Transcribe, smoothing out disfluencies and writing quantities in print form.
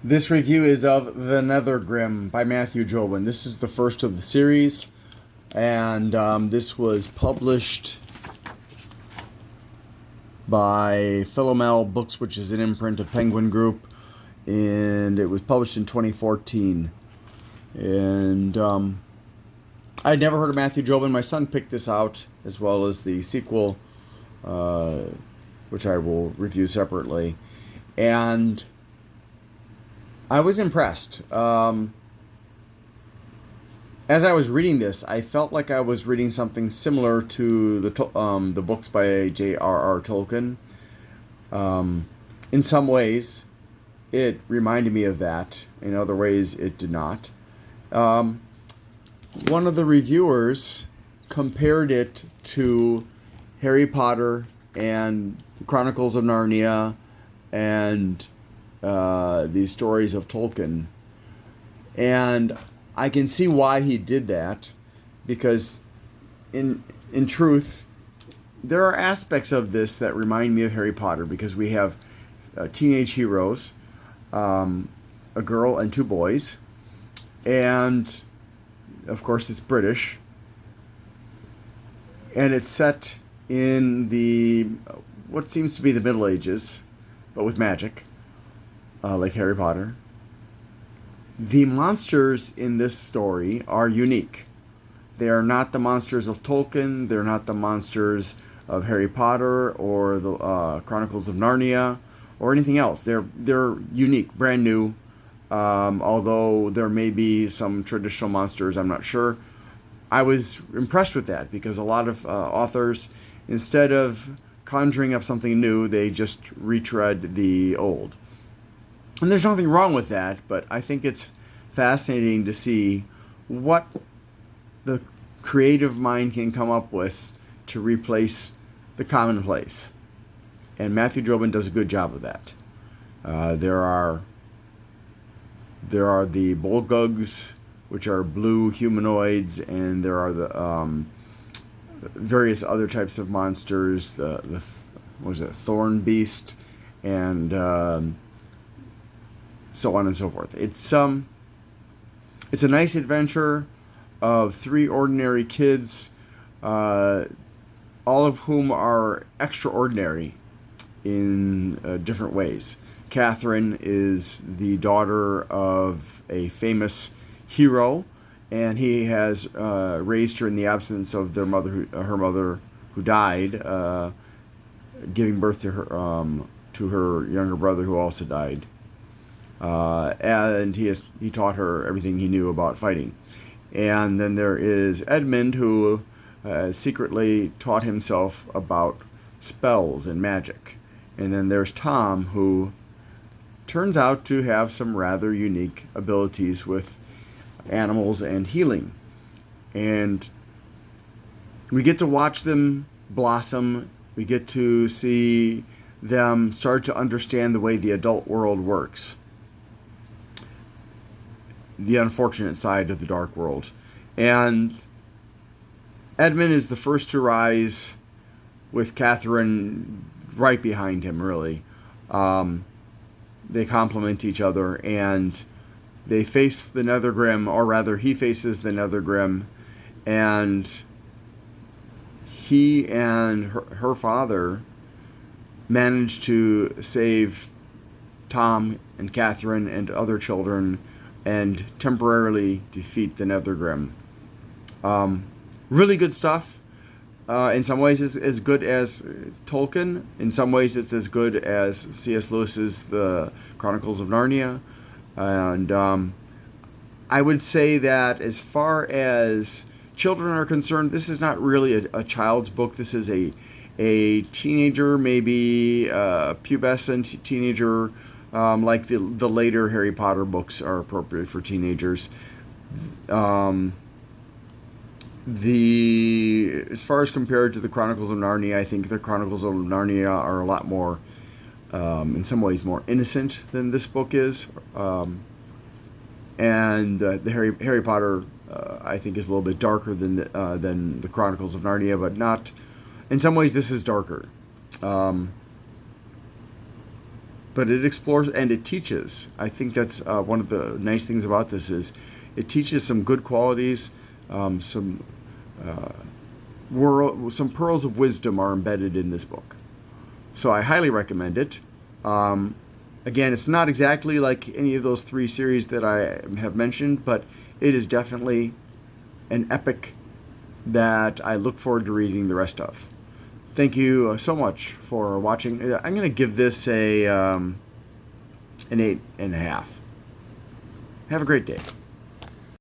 This review is of The Nethergrim by Matthew Jobin. This is the first of the series, and this was published by Philomel Books, which is an imprint of Penguin Group, and it was published in 2014. And I'd never heard of Matthew Jobin. My son picked this out, as well as the sequel, which I will review separately. And I was impressed. As I was reading this, I felt like I was reading something similar to the books by J.R.R. Tolkien. In some ways, it reminded me of that. In other ways, it did not. One of the reviewers compared it to Harry Potter and Chronicles of Narnia and the stories of Tolkien. And I can see why he did that, because in truth, there are aspects of this that remind me of Harry Potter, because we have teenage heroes, a girl and two boys, and of course it's British, and it's set in the what seems to be the Middle Ages, but with magic, like Harry Potter. The monsters in this story are unique. They are not the monsters of Tolkien. They're not the monsters of Harry Potter or the Chronicles of Narnia or anything else. They're unique, brand new. Although there may be some traditional monsters, I'm not sure. I was impressed with that, because a lot of authors, instead of conjuring up something new, they just retread the old. And there's nothing wrong with that, but I think it's fascinating to see what the creative mind can come up with to replace the commonplace. And Matthew Jobin does a good job of that. There are the Bolgugs, which are blue humanoids, and there are the various other types of monsters. The what was it, Thorn Beast, and so on and so forth. It's a nice adventure of three ordinary kids, all of whom are extraordinary in different ways. Catherine is the daughter of a famous hero, and he has raised her in the absence of her mother who died, giving birth to her younger brother, who also died. And he taught her everything he knew about fighting. And then there is Edmund, who secretly taught himself about spells and magic. And then there's Tom, who turns out to have some rather unique abilities with animals and healing. And we get to watch them blossom. We get to see them start to understand the way the adult world works, the unfortunate side of the dark world. And Edmund is the first to rise, with Catherine right behind him, really. They complement each other, and they face the Nethergrim, or rather, he faces the Nethergrim, and he and her father manage to save Tom and Catherine and other children, and temporarily defeat the Nethergrim. Really good stuff. In some ways, it's as good as Tolkien. In some ways, it's as good as C.S. Lewis's The Chronicles of Narnia. And I would say that as far as children are concerned, this is not really a child's book. This is a teenager, maybe a pubescent teenager, like the later Harry Potter books are appropriate for teenagers. As far as compared to the Chronicles of Narnia, I think the Chronicles of Narnia are a lot more, in some ways, more innocent than this book is. And the Harry Potter, I think, is a little bit darker than the Chronicles of Narnia, but not. In some ways, this is darker. But but it explores and it teaches. I think that's one of the nice things about this is it teaches some good qualities, some some pearls of wisdom are embedded in this book. So I highly recommend it. Again, it's not exactly like any of those 3 series that I have mentioned, but it is definitely an epic that I look forward to reading the rest of. Thank you so much for watching. I'm going to give this an 8.5. Have a great day.